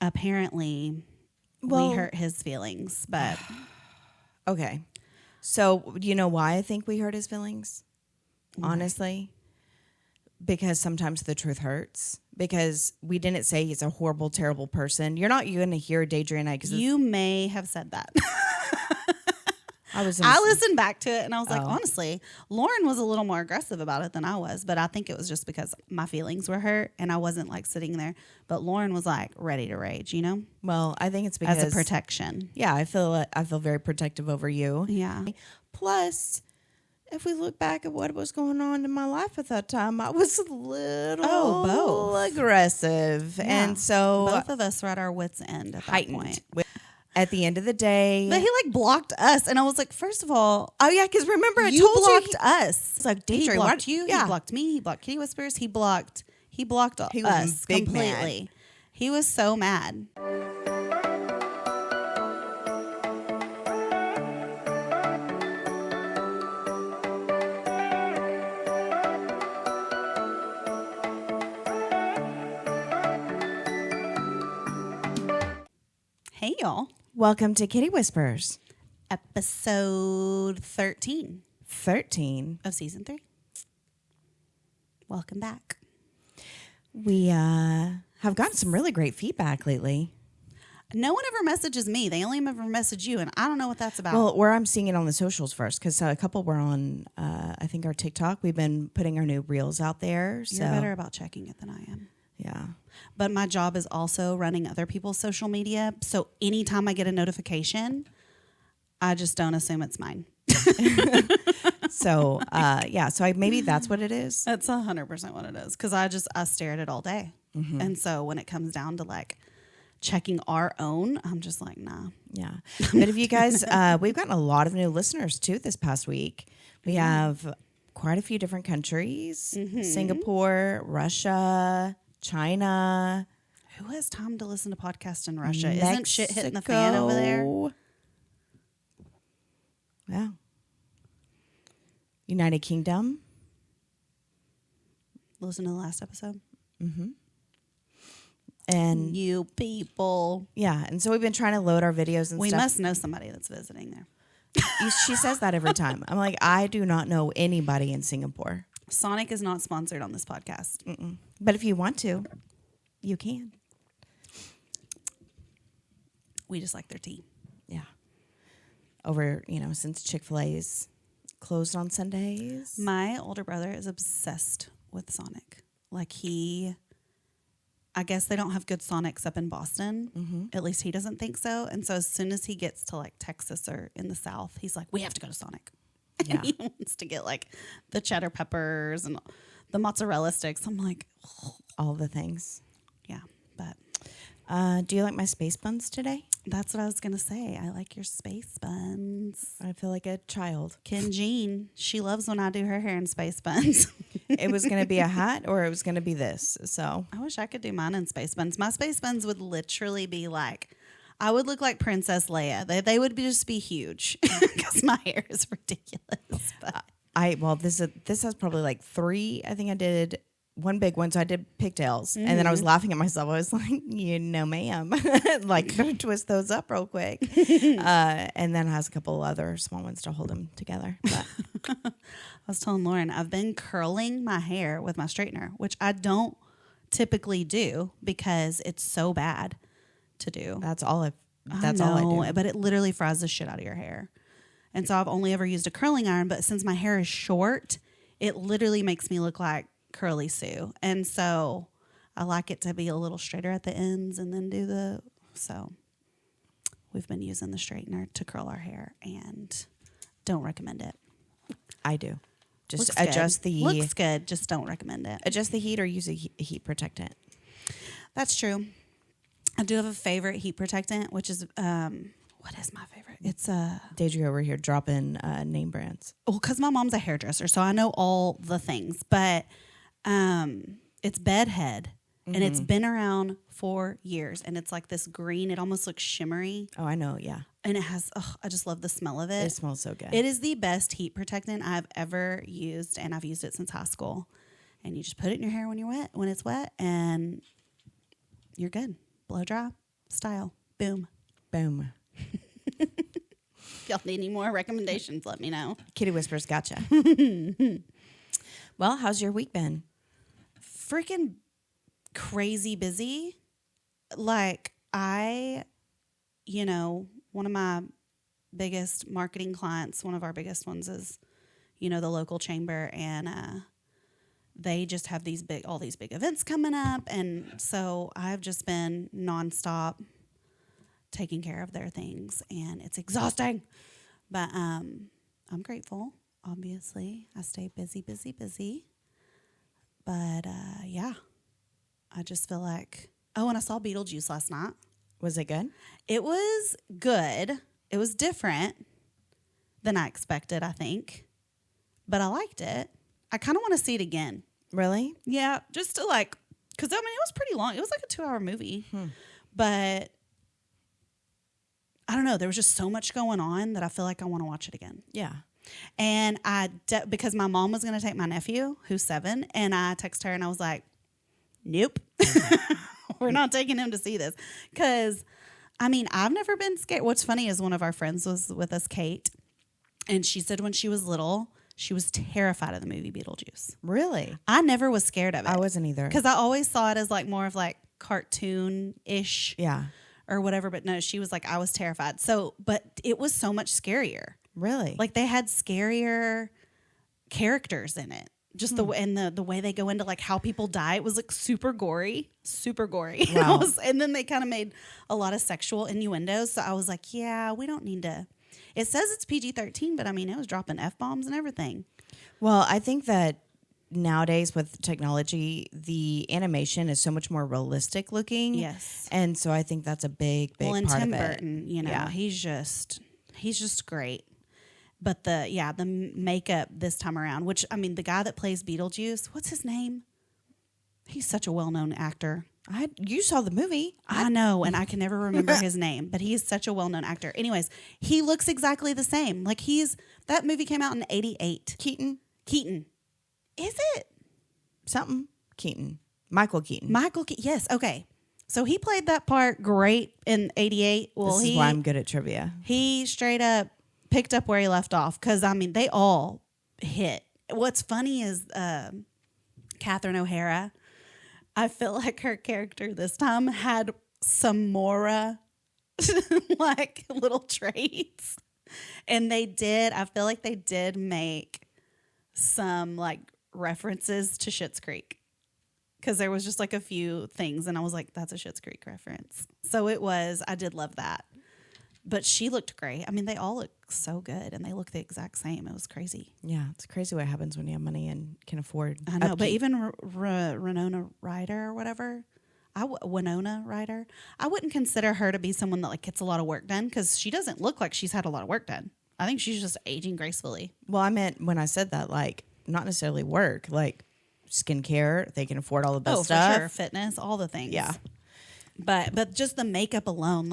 apparently we hurt his feelings, but okay. So, do you know why I think we hurt his feelings? Honestly, because sometimes the truth hurts. Because we didn't say he's a horrible, terrible person. You're not going to hear Daidrie and I. You may have said that. I listened back to it and I was like, honestly, Lauren was a little more aggressive about it than I was. But I think it was just because my feelings were hurt and I wasn't like sitting there. But Lauren was like ready to rage, you know? Well, I think it's because as a protection. Yeah, I feel very protective over you. Yeah. Plus, if we look back at what was going on in my life at that time, I was a little aggressive. Yeah. And so both of us were at our wits' end at that point. At the end of the day. But he like blocked us. And I was like, first of all. Oh, yeah, because remember I told you blocked us. It's like, Daidrie, he blocked you. Yeah. He blocked me. He blocked Kitty Whispers. He blocked us big completely. Mad. He was so mad. Hey, y'all. Welcome to Kitty Whispers. Episode 13. 13 of season 3. Welcome back. We have gotten some really great feedback lately. No one ever messages me. They only ever message you, and I don't know what that's about. Well, where I'm seeing it on the socials first, because a couple were on, I think, our TikTok. We've been putting our new reels out there. You're better about checking it than I am. Yeah. But my job is also running other people's social media. So anytime I get a notification, I just don't assume it's mine. So, so maybe that's what it is. That's 100% what it is. Because I stare at it all day. Mm-hmm. And so when it comes down to like checking our own, I'm just like, nah. Yeah. But if you guys, we've gotten a lot of new listeners too this past week. We have quite a few different countries. Mm-hmm. Singapore, Russia, China. Who has time to listen to podcasts in Russia? Mexico. Isn't shit hitting the fan over there? Yeah. United Kingdom. Listen to the last episode. Mm-hmm. And you people. Yeah. And so we've been trying to load our videos and we stuff. We must know somebody that's visiting there. She says that every time. I'm like, I do not know anybody in Singapore. Sonic is not sponsored on this podcast. Mm-mm. But if you want to, you can. We just like their tea. Yeah. Over, since Chick-fil-A's closed on Sundays. My older brother is obsessed with Sonic. Like I guess they don't have good Sonics up in Boston. Mm-hmm. At least he doesn't think so. And so as soon as he gets to like Texas or in the South, he's like, we have to go to Sonic. Yeah. And he wants to get like the cheddar peppers and the mozzarella sticks. I'm like, all the things. Yeah. But do you like my space buns today? That's what I was going to say. I like your space buns. I feel like a child. Ken Jean, she loves when I do her hair in space buns. It was going to be a hat or it was going to be this. So I wish I could do mine in space buns. My space buns would literally be like, I would look like Princess Leia. They would just be huge because my hair is ridiculous. But this has probably like 3. I think I did one big one, so I did pigtails, and then I was laughing at myself. I was like, ma'am, like twist those up real quick, and then has a couple other small ones to hold them together. But I was telling Lauren, I've been curling my hair with my straightener, which I don't typically do because it's so bad to do. That's all I do. But it literally fries the shit out of your hair, and so I've only ever used a curling iron. But since my hair is short, it literally makes me look like Curly Sue, and so I like it to be a little straighter at the ends and then so we've been using the straightener to curl our hair and don't recommend it. I do. Just looks adjust good. Looks good, just don't recommend it. Adjust the heat or use a heat protectant. That's true. I do have a favorite heat protectant, which is what is my favorite? It's Daidrie over here dropping name brands. Well, because my mom's a hairdresser, so I know all the things, but it's Bedhead, and it's been around for years, and it's like this green. It almost looks shimmery. Oh, I know, yeah. And it has, I just love the smell of it. It smells so good. It is the best heat protectant I've ever used, and I've used it since high school. And you just put it in your hair when it's wet, and you're good. Blow dry. style. Boom. Boom. If y'all need any more recommendations, let me know. Kitty Whispers, gotcha. Well, how's your week been? Freaking crazy busy. Like one of my biggest marketing clients, one of our biggest ones is, the local chamber, and they just have all these big events coming up, and so I've just been nonstop taking care of their things, and it's exhausting. But I'm grateful. Obviously, I stay busy. But yeah, I just feel like. Oh, and I saw Beetlejuice last night. Was it good? It was good. It was different than I expected, I think. But I liked it. I kind of want to see it again. Really? Yeah, just to because it was pretty long. It was like a 2-hour movie. But I don't know. There was just so much going on that I feel like I want to watch it again. Yeah. And because my mom was going to take my nephew, who's 7, and I texted her and I was like, nope. We're not taking him to see this. Because, I've never been scared. What's funny is one of our friends was with us, Kate, and she said when she was little, she was terrified of the movie Beetlejuice. Really? I never was scared of it. I wasn't either. Because I always saw it as more of cartoon-ish. Yeah. Or whatever. But no, she was like, I was terrified. So, but it was so much scarier. Really? They had scarier characters in it. Just the way they go into how people die, it was super gory. Wow. And then they kind of made a lot of sexual innuendos. So I was like, yeah, we don't need to. It says it's PG-13, but it was dropping F-bombs and everything. Well, I think that nowadays with technology, the animation is so much more realistic looking. Yes. And so I think that's a big well, and part Tim of it. Burton, he's just great. But the makeup this time around, which, the guy that plays Beetlejuice, what's his name? He's such a well-known actor. You saw the movie. I know, and I can never remember his name, but he's such a well-known actor. Anyways, he looks exactly the same. That movie came out in 88. Keaton. Is it? Something. Keaton. Michael Keaton. Yes, okay. So he played that part great in 88. Well, this is why I'm good at trivia. He straight up picked up where he left off because, they all hit. What's funny is Catherine O'Hara, I feel like her character this time had some more little traits. And I feel like they did make some references to Schitt's Creek. Because there was just a few things and I was like, that's a Schitt's Creek reference. So I did love that. But she looked great. They all look so good, and they look the exact same. It was crazy. Yeah, it's crazy what happens when you have money and can afford. I know, but even Winona Ryder or whatever, Winona Ryder, I wouldn't consider her to be someone that gets a lot of work done because she doesn't look like she's had a lot of work done. I think she's just aging gracefully. Well, I meant when I said that, not necessarily work, skincare. They can afford all the best stuff. For sure, fitness, all the things. Yeah, but just the makeup alone,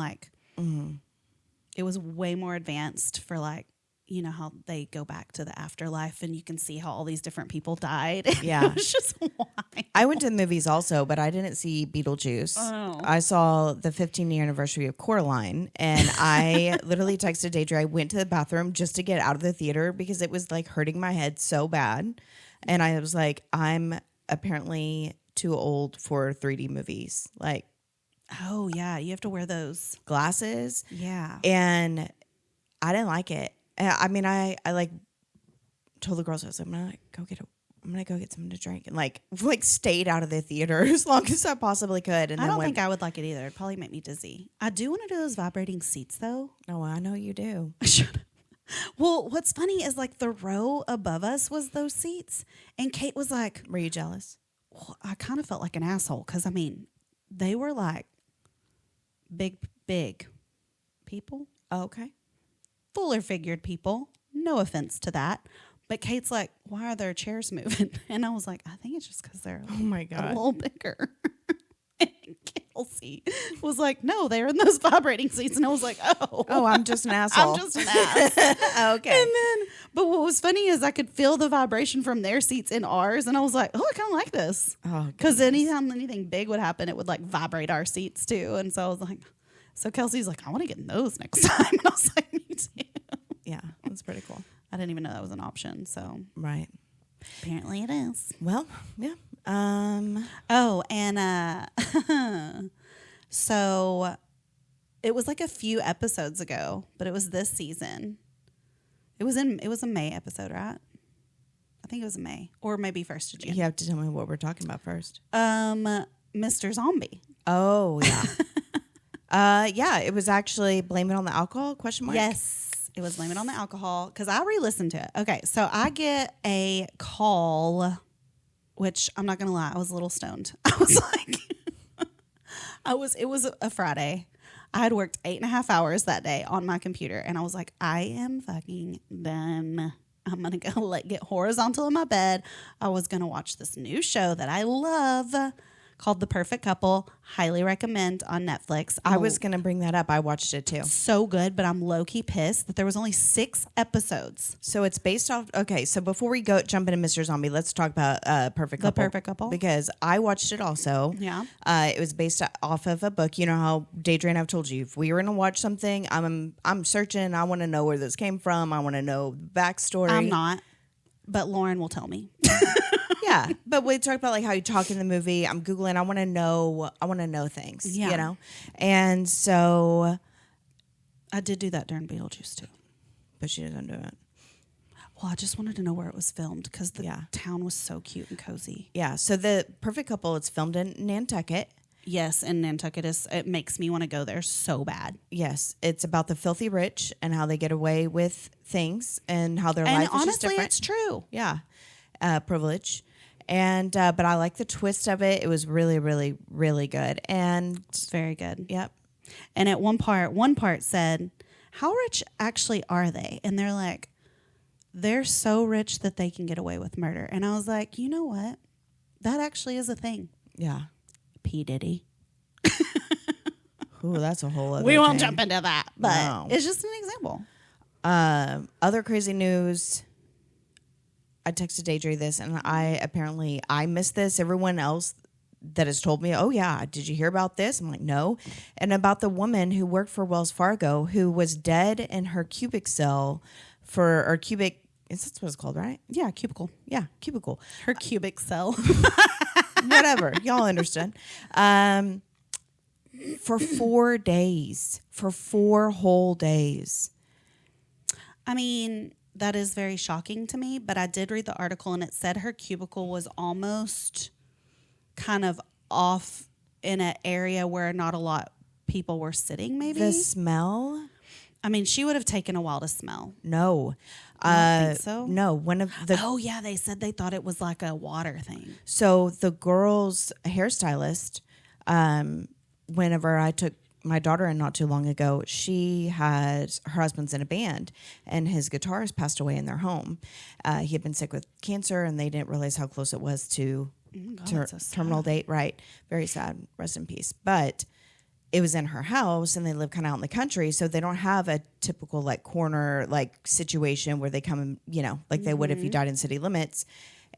it was way more advanced for how they go back to the afterlife and you can see how all these different people died. Yeah. It was just wild. I went to the movies also, but I didn't see Beetlejuice. Oh. I saw the 15-year anniversary of Coraline, and I literally texted Daidrie. I went to the bathroom just to get out of the theater because it was hurting my head so bad. And I was like, I'm apparently too old for 3D movies. Oh, yeah. You have to wear those glasses. Yeah. And I didn't like it. I told the girls, I was like, I'm gonna go get something to drink, and stayed out of the theater as long as I possibly could. And I don't think I would like it either. It'd probably make me dizzy. I do want to do those vibrating seats though. Oh, I know you do. Well, what's funny is the row above us was those seats, and Kate was like, "Were you jealous?" Well, I kind of felt like an asshole because they were big people. Oh, okay. Fuller figured people. No offense to that. But Kate's like, why are their chairs moving? And I was like, I think it's just because they're oh my God, a little bigger. And Kelsey was like, no, they're in those vibrating seats. And I was like, oh, I'm just an asshole. I'm just an ass. Okay. And then, but what was funny is I could feel the vibration from their seats in ours. And I was like, oh, I kind of like this. Oh, because anytime anything big would happen, it would vibrate our seats too. And so I was like, So Kelsey's like, I want to get those next time. And I was like, me too. Yeah, that's pretty cool. I didn't even know that was an option. So Right. apparently it is. Well, yeah. Oh, and so it was like a few episodes ago, but it was this season. It was a May episode, right? I think it was May, or maybe 1st of June. You have to tell me what we're talking about first. Mr. Zombie. Oh, yeah. Yeah, it was actually Blame It on the Alcohol, question mark? Yes, it was Blame It on the Alcohol, because I re-listened to it. Okay, so I get a call, which I'm not going to lie, I was a little stoned. I was like, it was a Friday. I had worked 8.5 hours that day on my computer, and I was like, I am fucking done. I'm going to go get horizontal in my bed. I was going to watch this new show that I love called The Perfect Couple. Highly recommend on Netflix. I was going to bring that up. I watched it too. So good, but I'm low-key pissed that there was only 6 episodes. So it's based off. Okay, so before we jump into Mr. Zombie, let's talk about Perfect Couple. The Perfect Couple. Because I watched it also. Yeah. It was based off of a book. You know how Daidrie and I've told you, if we were going to watch something, I'm searching. I want to know where this came from. I want to know the backstory. I'm not, but Lauren will tell me. Yeah, but we talked about like how you talk in the movie. I'm Googling. I want to know things. Yeah. You know, and so I did do that during Beetlejuice too. but she doesn't do it. Well, I just wanted to know where it was filmed because the Yeah. town was so cute and cozy. Yeah. So the Perfect Couple, it's filmed in Nantucket. Yes, and Nantucket it makes me want to go there so bad. Yes, it's about the filthy rich and how they get away with things and how their life is just honestly, different. it's true. Yeah, privilege. And but I like the twist of it. It was really, really, really good. And It's very good. yep, And at one part said, "How rich actually are they?" And they're like, "They're so rich that they can get away with murder." And I was like, you know what? That actually is a thing. yeah. P. Diddy. Ooh, that's a whole other. We won't thing. jump into that, but No. it's just an example. Other crazy news. I texted Daidrie this, and I missed this. Everyone else that has told me, oh yeah, did you hear about this? I'm like, no. And about the woman who worked for Wells Fargo who was dead in her cubic cell is that what it's called, right? Yeah, cubicle. Yeah, cubicle. Her cubic cell. Whatever. Y'all understood. For 4 days. For 4 whole days. I mean, that is very shocking to me, but I did read the article and it said her cubicle was almost kind of off in an area where not a lot people were sitting, maybe. The smell? I mean, she would have taken a while to smell. No. I don't think so. No, one of the Oh, yeah, they said they thought it was like a water thing. So the girl's hairstylist, whenever I took my daughter in not too long ago, her husband's in a band and his guitarist passed away in their home. He had been sick with cancer and they didn't realize how close it was to that's so sad. terminal date. Right. Very sad. Rest in peace. But it was in her house and they live kind of out in the country. So they don't have a typical like corner like situation where they come and, like they would if you died in city limits.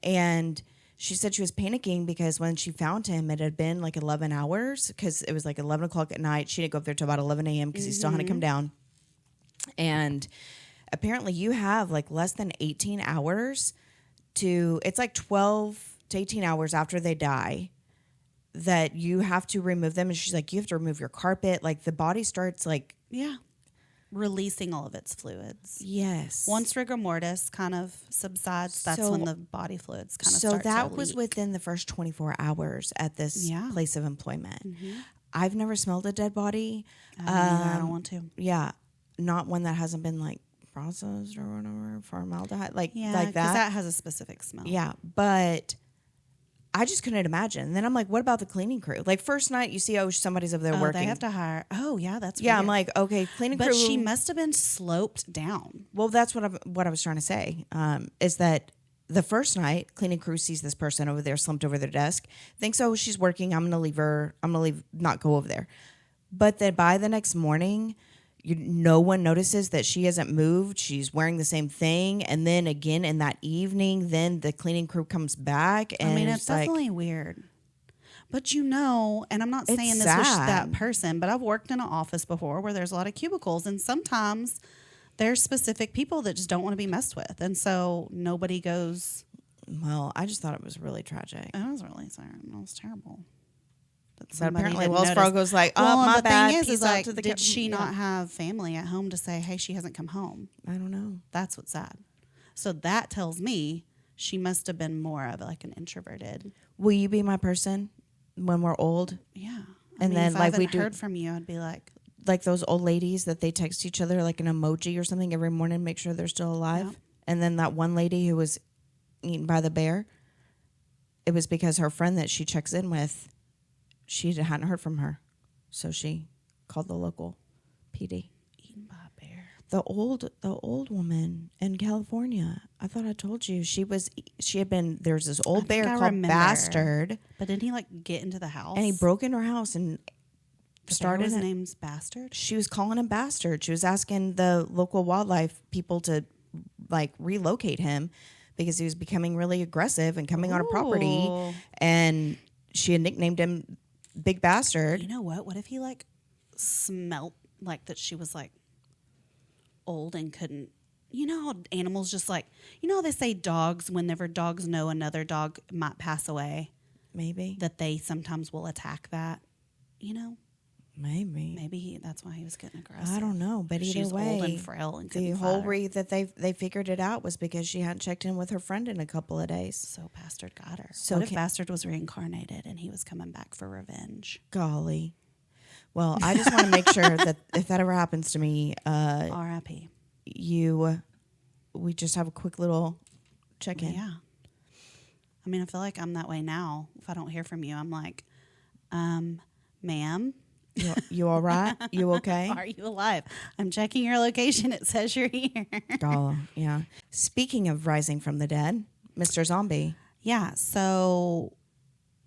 And she said she was panicking because when she found him, it had been like 11 hours because it was like 11 o'clock at night. She didn't go up there till about 11 a.m. because he still hadn't come down. And apparently you have like less than 18 hours it's like 12 to 18 hours after they die that you have to remove them. And she's like, you have to remove your carpet. Like the body starts like, Yeah. Releasing all of its fluids. yes. Once rigor mortis kind of subsides, that's when the body fluids kind of start to So that was leak. within the first 24 hours at this place of employment. I've never smelled a dead body. I don't want to. Yeah. Not one that hasn't been like processed or whatever, formaldehyde, like Yeah, that. that has a specific smell. Yeah. But I just couldn't imagine. And then I'm like, what about the cleaning crew? Like first night you see, somebody's over there working. They have to hire. Oh, yeah, that's Yeah, weird. I'm like, okay, cleaning crew. But she must have been sloped down. Well, that's what I was trying to say. Is that the first night, cleaning crew sees this person over there slumped over their desk, thinks, oh, she's working. I'm going to leave her. I'm going to not go over there. But then by the next morning, no one notices that she hasn't moved. She's wearing the same thing. And then again in that evening, then the cleaning crew comes back. And I mean, it's like, definitely weird. But and I'm not saying It's this was sad. that person, but I've worked in an office before where there's a lot of cubicles, and sometimes there's specific people that just don't want to be messed with. And so nobody goes. Well, I just thought it was really tragic. It was really sad. It was terrible. But apparently Wells Fargo's like, oh, well, my the bad. thing is Peace out like, to the did she not have family at home to say, hey, she hasn't come home? I don't know. That's what's sad. So that tells me she must have been more of like an introverted. Will you be my person when we're old? Yeah. And then if like I we haven't do heard from you, I'd be like those old ladies that they text each other like an emoji or something every morning, make sure they're still alive. Yep. And then that one lady who was eaten by the bear, it was because her friend that she checks in with, she hadn't heard from her. So she called the local PD. eaten by a bear. The old woman in California. I thought I told you she had been. There's this old bear called remember. Bastard, But didn't he like get into the house? and he broke into her house and started. His name's Bastard. She was calling him Bastard. She was asking the local wildlife people to like relocate him because he was becoming really aggressive and coming on her property, Ooh. and she had nicknamed him Big Bastard. You know what? What if he like smelt like that she was like old and couldn't? You know how animals just like, they say dogs, whenever dogs know another dog might pass away, Maybe. that they sometimes will attack that. Maybe. Maybe that's why he was getting aggressive. I don't know, but She either was way, old and frail and the couldn't whole fight her. reason that they figured it out was because she hadn't checked in with her friend in a couple of days. So Bastard got her. So What if can- Bastard was reincarnated and he was coming back for revenge? Golly. Well, I just want to make sure that if that ever happens to me, R.I.P. we just have a quick little check-in. Yeah. I mean, I feel like I'm that way now. If I don't hear from you, I'm like, ma'am, You all right? You okay? are you alive? I'm checking your location. It says you're here. Oh, yeah. Speaking of rising from the dead, Mr. Zombie. Yeah. So,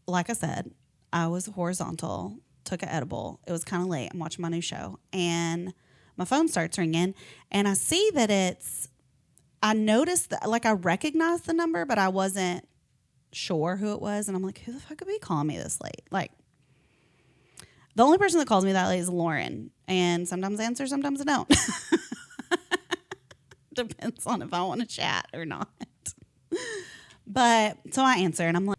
like I said, I was horizontal, took an edible. It was kind of late. I'm watching my new show. And my phone starts ringing. And I see that I noticed that, like, I recognized the number, but I wasn't sure who it was. And I'm like, who the fuck could be calling me this late? Like, the only person that calls me that late is Lauren. And sometimes I answer, sometimes I don't. Depends on if I want to chat or not. But so I answer and I'm like,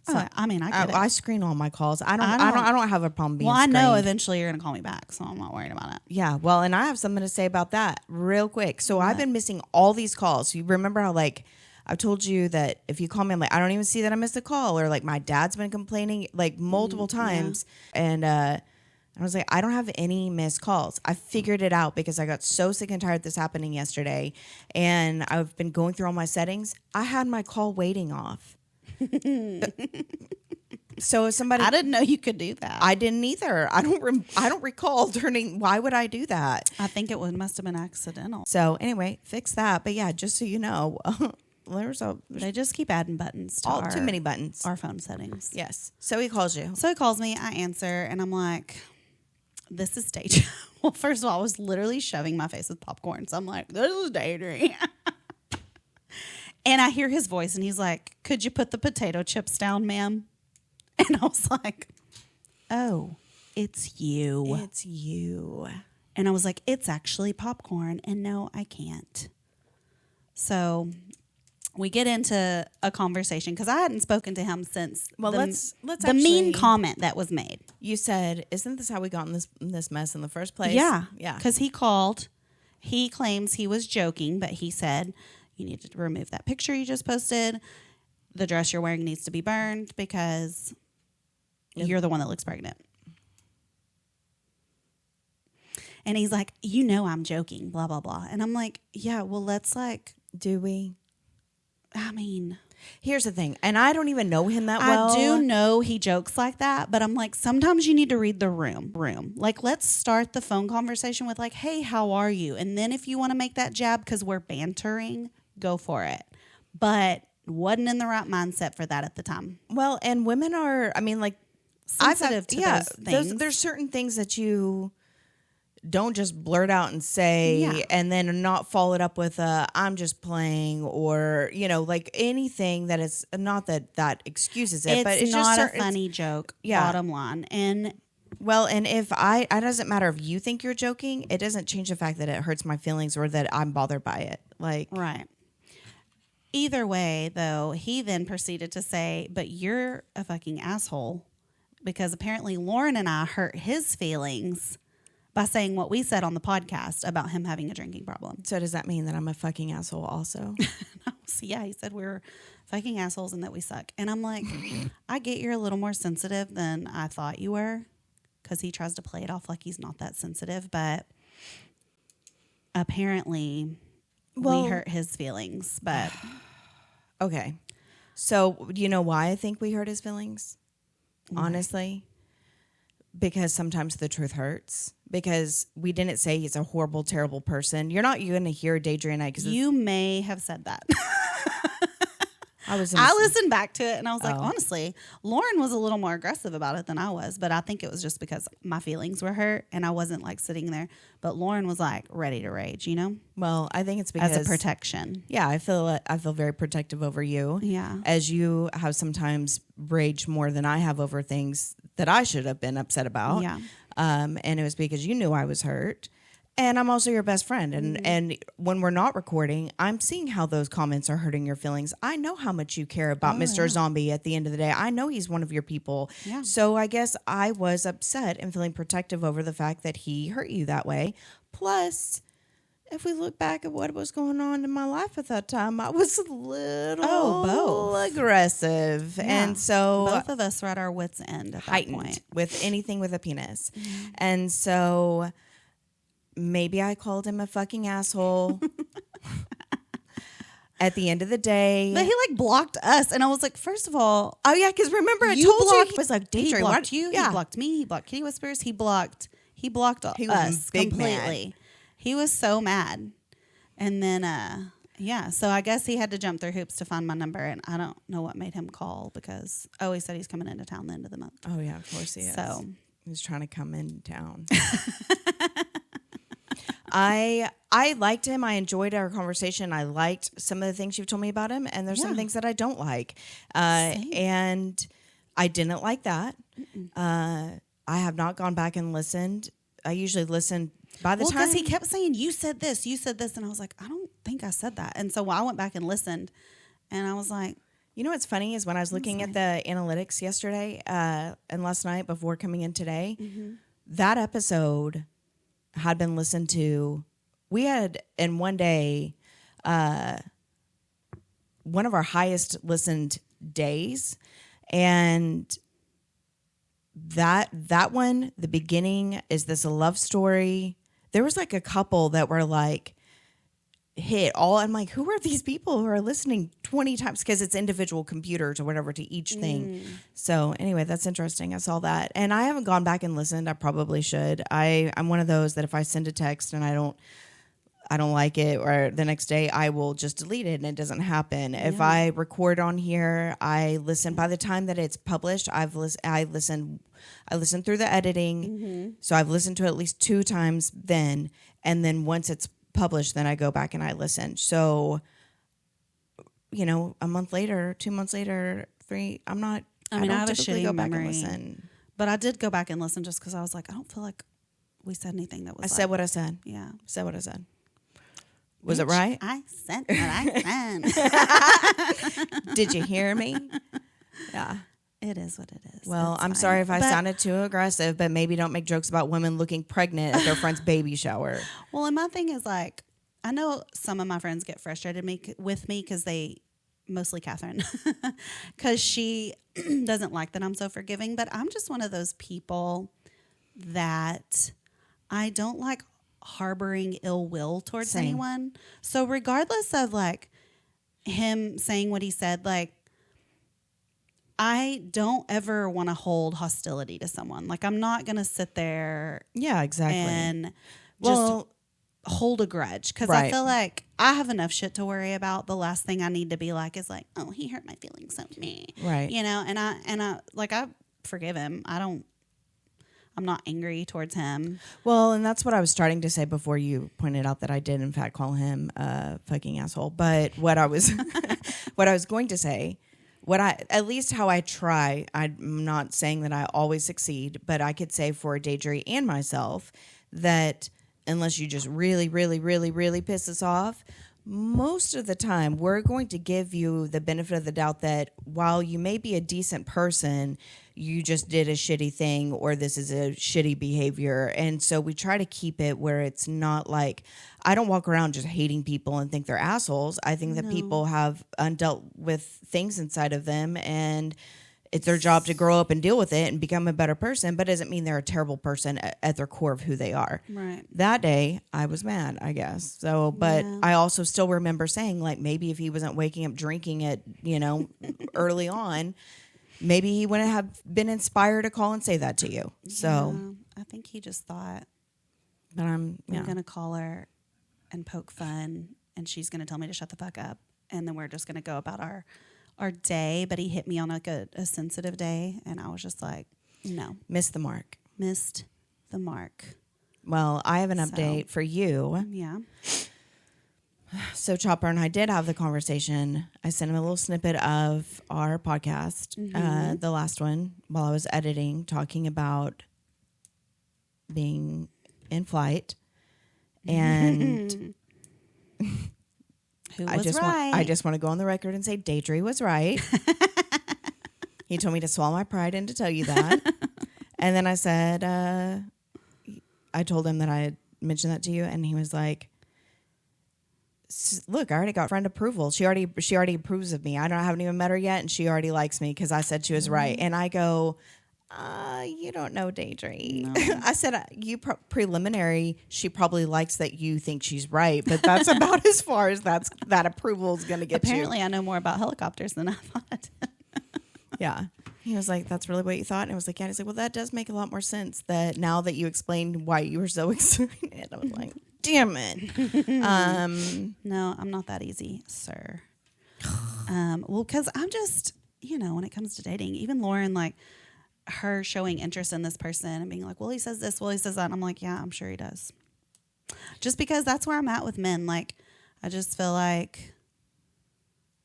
I get it. I screen all my calls. I don't have a problem being Well, I know screened. eventually you're going to call me back, so I'm not worried about it. Yeah, well, and I have something to say about that real quick. So I've been missing all these calls. You remember how, like, I told you that if you call me, I'm like, I don't even see that I missed a call. Or, like, my dad's been complaining, like, multiple times. Yeah. And I was like, I don't have any missed calls. I figured it out because I got so sick and tired of this happening yesterday. And I've been going through all my settings. I had my call waiting off. So if somebody, I didn't know you could do that. I didn't either. I don't recall turning. Why would I do that? I think it must have been accidental. So anyway, fix that. But yeah, just so you know, They just keep adding buttons to too many buttons. Our phone settings. Yes. So he calls you. So he calls me. I answer, and I'm like, "This is Daidrie." Well, first of all, I was literally shoving my face with popcorn, so I'm like, "This is Daidrie." And I hear his voice, and he's like, "Could you put the potato chips down, ma'am?" And I was like, "Oh, it's you." It's you. And I was like, "It's actually popcorn." And no, I can't. So we get into a conversation because I hadn't spoken to him since let's the mean comment that was made. You said, "Isn't this how we got in this mess in the first place?" Yeah. Yeah. Because he called. He claims he was joking, but he said, "You need to remove that picture you just posted. The dress you're wearing needs to be burned because you're the one that looks pregnant." And he's like, I'm joking, blah, blah, blah. And I'm like, yeah, well, let's do we? I mean, here's the thing. And I don't even know him that well. I do know he jokes like that, but I'm like, sometimes you need to read the room. Like, let's start the phone conversation with like, "Hey, how are you?" And then if you want to make that jab because we're bantering, go for it. But wasn't in the right mindset for that at the time. Well, and women are, I mean, like, Sensitive to those things. There's certain things that you don't just blurt out and say, Yeah. and then not follow it up with I'm just playing, or, you know, like anything that is not that excuses it, but it's not just a funny joke. Yeah. Bottom line. And well, and if it doesn't matter if you think you're joking, it doesn't change the fact that it hurts my feelings or that I'm bothered by it. Like, right. Either way, though, he then proceeded to say, but you're a fucking asshole, because apparently Lauren and I hurt his feelings by saying what we said on the podcast about him having a drinking problem. so does that mean that I'm a fucking asshole also? So yeah, he said we're fucking assholes and that we suck. And I'm like, I get you're a little more sensitive than I thought you were, because he tries to play it off like he's not that sensitive, but apparently we hurt his feelings. But okay. So do you know why I think we hurt his feelings? Honestly, because sometimes the truth hurts. Because we didn't say he's a horrible, terrible person. You're not going to hear Daidrie and I. Because you may have said that. I listened back to it and I was like, honestly, Lauren was a little more aggressive about it than I was, but I think it was just because my feelings were hurt and I wasn't like sitting there. But Lauren was like ready to rage, you know? Well, I think it's because as a protection. Yeah, I feel very protective over you. Yeah. As you have sometimes raged more than I have over things that I should have been upset about. Yeah. And it was because you knew I was hurt. And I'm also your best friend. And when we're not recording, I'm seeing how those comments are hurting your feelings. I know how much you care about Mr. Zombie at the end of the day. I know he's one of your people. Yeah. So I guess I was upset and feeling protective over the fact that he hurt you that way. Plus, if we look back at what was going on in my life at that time, I was a little aggressive. Yeah. And so both of us were at our wits' end at that point. With anything with a penis. And so maybe I called him a fucking asshole. At the end of the day. But he like blocked us. And I was like, first of all. Oh, yeah, because remember I told you he was like, Daidrie, he blocked you. Yeah. He blocked me. He blocked Kitty Whispers. He blocked us big completely. mad. He was so mad. And then, yeah, so I guess he had to jump through hoops to find my number. And I don't know what made him call because, he said he's coming into town the end of the month. Oh, yeah, of course he is. So he's trying to come in town. I liked him. I enjoyed our conversation. I liked some of the things you've told me about him, and there's some things that I don't like. And I didn't like that. I have not gone back and listened. I usually listen by the time. because he kept saying, you said this, and I was like, I don't think I said that. And so I went back and listened, and I was like, you know what's funny is when I was looking at the analytics yesterday and last night before coming in today, that episode had been listened to. We had in one day one of our highest listened days, and that one, the beginning, is this a love story. There was like a couple that were like hit all. I'm like, who are these people who are listening 20 times? Because it's individual computers or whatever to each thing. So anyway, that's interesting. I saw that. And I haven't gone back and listened. I probably should. I'm one of those that if I send a text and I don't like it, or the next day I will just delete it and it doesn't happen. Yeah. If I record on here, I listen. By the time that it's published, I listen through the editing. So I've listened to it at least 2 times then. And then once it's published, then I go back and I listen. So, you know, a month later, 2 months later, 3, I have a shitty memory. Listen. But I did go back and listen just because I was like, I don't feel like we said anything that was. I said what I said. Yeah. Said what I said. Was it right? I said what I said. Did you hear me? Yeah. It is what it is. Well, I'm sorry if I sounded too aggressive, but maybe don't make jokes about women looking pregnant at their friend's baby shower. Well, and my thing is like, I know some of my friends get frustrated with me because mostly Catherine, because she doesn't like that I'm so forgiving, but I'm just one of those people that I don't like harboring ill will towards anyone. So regardless of like him saying what he said, like, I don't ever want to hold hostility to someone. Like, I'm not going to sit there. Yeah, exactly. And just hold a grudge. Because I feel like I have enough shit to worry about. The last thing I need to be like is like, oh, he hurt my feelings, so me. Right. You know, and I forgive him. I don't I'm not angry towards him. Well, and that's what I was starting to say before you pointed out that I did in fact call him a fucking asshole. But what I was what I was going to say, at least how I try, I'm not saying that I always succeed, but I could say for Daidrie and myself that unless you just really, really, really, really piss us off, most of the time we're going to give you the benefit of the doubt that while you may be a decent person, you just did a shitty thing or this is a shitty behavior. And so we try to keep it where it's not like, I don't walk around just hating people and think they're assholes. I think that people have undealt with things inside of them, and it's their job to grow up and deal with it and become a better person, but it doesn't mean they're a terrible person at their core of who they are. Right. That day, I was mad, I guess. So, but I also still remember saying, like, maybe if he wasn't waking up drinking it, early on, maybe he wouldn't have been inspired to call and say that to you. So, I think he just thought, but I'm going to call her and poke fun, and she's going to tell me to shut the fuck up, and then we're just going to go about our day. But he hit me on like a sensitive day, and I was just like, no. Missed the mark. Well, I have an update for you. Yeah. So Chopper and I did have the conversation. I sent him a little snippet of our podcast, the last one, while I was editing, talking about being in flight. And Who was right? I just want to go on the record and say Daidrie was right. He told me to swallow my pride and to tell you that. And then I said, I told him that I had mentioned that to you, and he was like, look, I already got friend approval. She already approves of me. I haven't even met her yet, and she already likes me because I said she was right. And I go, you don't know Daidrie. No. I said, preliminary, she probably likes that you think she's right, but that's about as far as that approval is going to get Apparently, I know more about helicopters than I thought. Yeah. He was like, that's really what you thought? And I was like, yeah. He's like, well, that does make a lot more sense that now that you explained why you were so excited. I was like, damn it. No, I'm not that easy, sir. Well, because I'm just, when it comes to dating, even Lauren, like, her showing interest in this person and being like, well, he says this, well, he says that. And I'm like, yeah, I'm sure he does. Just because that's where I'm at with men. Like, I just feel like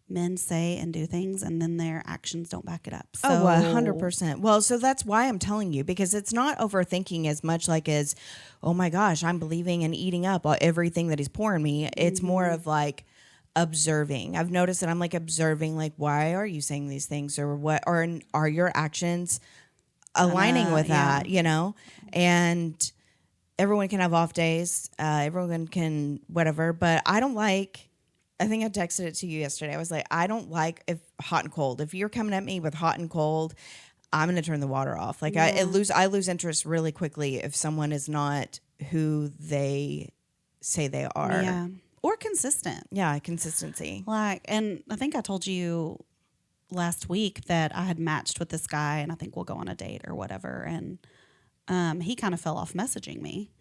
men say and do things and then their actions don't back it up. So, 100%. Well, so that's why I'm telling you, because it's not overthinking as much like as, oh my gosh, I'm believing and eating up everything that he's pouring me. It's more of like observing. I've noticed that I'm like observing, like, why are you saying these things, or what, or are your actions aligning with that, and everyone can have off days. Everyone can whatever, but I think I texted it to you yesterday. I was like, I don't like if hot and cold. If you're coming at me with hot and cold, I'm going to turn the water off. Like I lose interest really quickly if someone is not who they say they are. Yeah. Or consistent. Yeah. Consistency. Like, and I think I told you last week that I had matched with this guy and I think we'll go on a date or whatever. And he kind of fell off messaging me.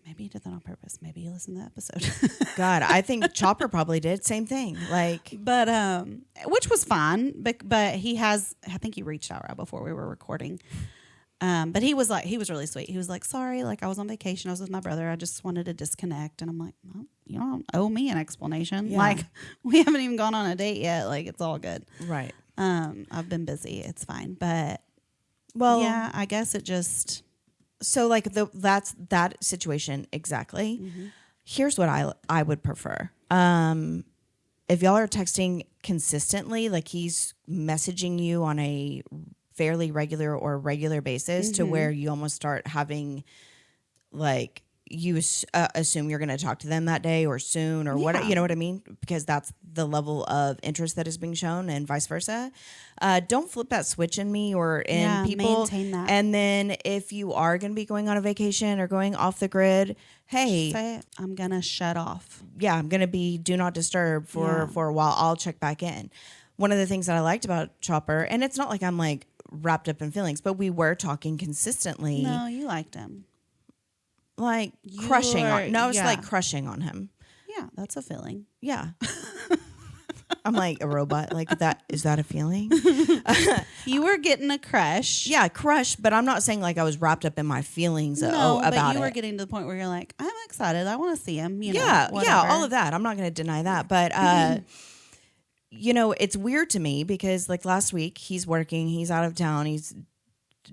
Maybe he did that on purpose. Maybe he listened to the episode. God, I think Chopper probably did. Same thing. Like, but which was fine. But he has. I think he reached out right before we were recording. But he was really sweet. He was like, sorry, like I was on vacation. I was with my brother. I just wanted to disconnect. And I'm like, well, you don't owe me an explanation. Yeah. Like we haven't even gone on a date yet. Like it's all good. Right. I've been busy. It's fine. But well, yeah, I guess it just. So like that's that situation exactly. Mm-hmm. Here's what I would prefer. If y'all are texting consistently, like he's messaging you on a fairly regular basis to where you almost start having like you assume you're going to talk to them that day or soon or what, you know what I mean? Because that's the level of interest that is being shown and vice versa. Don't flip that switch in me or in people. Maintain that. And then if you are going to be going on a vacation or going off the grid, hey, say it. I'm going to shut off. Yeah, I'm going to be do not disturb for a while. I'll check back in. One of the things that I liked about Chopper, and it's not like I'm like wrapped up in feelings, but we were talking consistently. No, you liked him. Like crushing on. No, I was like crushing on him. Yeah, that's a feeling. Yeah. I'm like, a robot? Like, is that a feeling? You were getting a crush. Yeah, crush, but I'm not saying like I was wrapped up in my feelings No, about but you it. were getting to the point where you're like, I'm excited. I want to see him. Yeah, all of that. I'm not going to deny that. But, you know, it's weird to me because like last week he's working, he's out of town, he's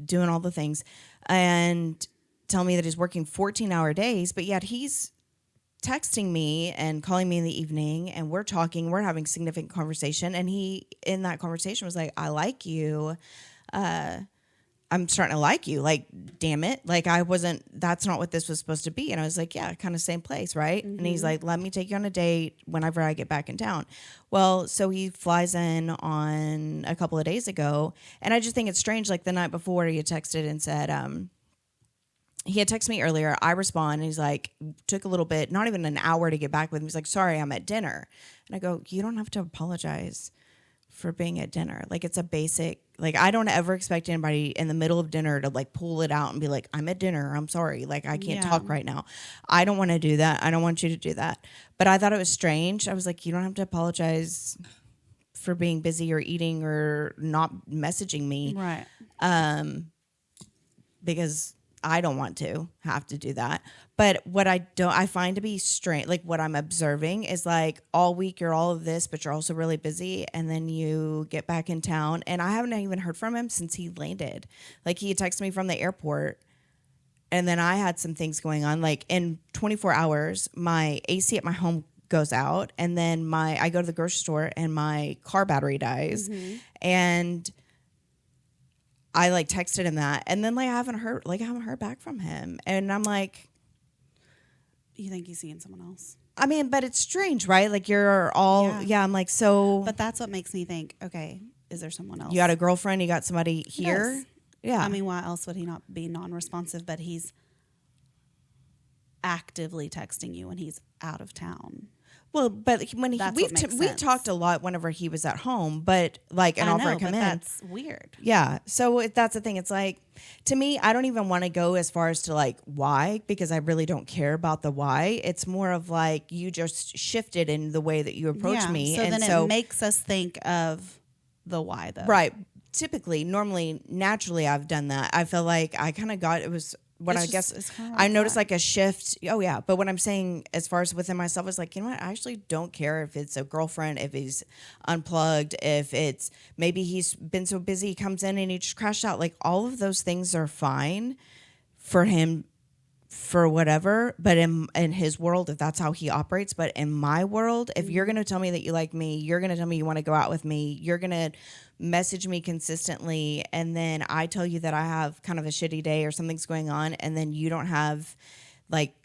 doing all the things and tell me that he's working 14-hour days, but yet he's texting me and calling me in the evening and we're talking, we're having significant conversation. And he, in that conversation was like, I like you. I'm starting to like you. Like, damn it. Like that's not what this was supposed to be. And I was like, yeah, kind of same place. Right. Mm-hmm. And he's like, let me take you on a date whenever I get back in town. Well, so he flies in on a couple of days ago. And I just think it's strange. Like the night before he had texted and said, he had texted me earlier. I respond and he's like, took a little bit, not even an hour to get back with me. He's like, sorry, I'm at dinner. And I go, you don't have to apologize for being at dinner. Like it's a basic, like I don't ever expect anybody in the middle of dinner to like pull it out and be like, I'm at dinner. I'm sorry. Like I can't talk right now. I don't want to do that. I don't want you to do that. But I thought it was strange. I was like, you don't have to apologize for being busy or eating or not messaging me. Right. Because I don't want to have to do that. But what I find to be strange, like what I'm observing is like all week you're all of this, but you're also really busy. And then you get back in town and I haven't even heard from him since he landed. Like he had texted me from the airport and then I had some things going on. Like in 24 hours, my AC at my home goes out and then I go to the grocery store and my car battery dies. Mm-hmm. And I like texted him that, and then like I haven't heard back from him, and I'm like, you think he's seeing someone else? I mean, but it's strange, right? Like you're all, yeah. I'm like, so, but that's what makes me think, okay, is there someone else? You got a girlfriend? You got somebody here? Yes. Yeah. I mean, why else would he not be non-responsive? But he's actively texting you when he's out of town. Well, but when we talked a lot whenever he was at home, but like an offer to come in. That's weird. Yeah. So that's the thing. It's like, to me, I don't even want to go as far as to like why, because I really don't care about the why. It's more of like you just shifted in the way that you approach me. So then it makes us think of the why though. Right. Typically, normally, naturally, I've done that. I feel like I kind of got, it was what I guess I noticed like a shift. Oh yeah. But what I'm saying as far as within myself is like, you know what? I actually don't care if it's a girlfriend, if he's unplugged, if it's maybe he's been so busy, he comes in and he just crashed out. Like all of those things are fine for him for whatever. But in his world, if that's how he operates, but in my world, if you're going to tell me that you like me, you're going to tell me you want to go out with me, you're going to message me consistently, and then I tell you that I have kind of a shitty day or something's going on, and then you don't have like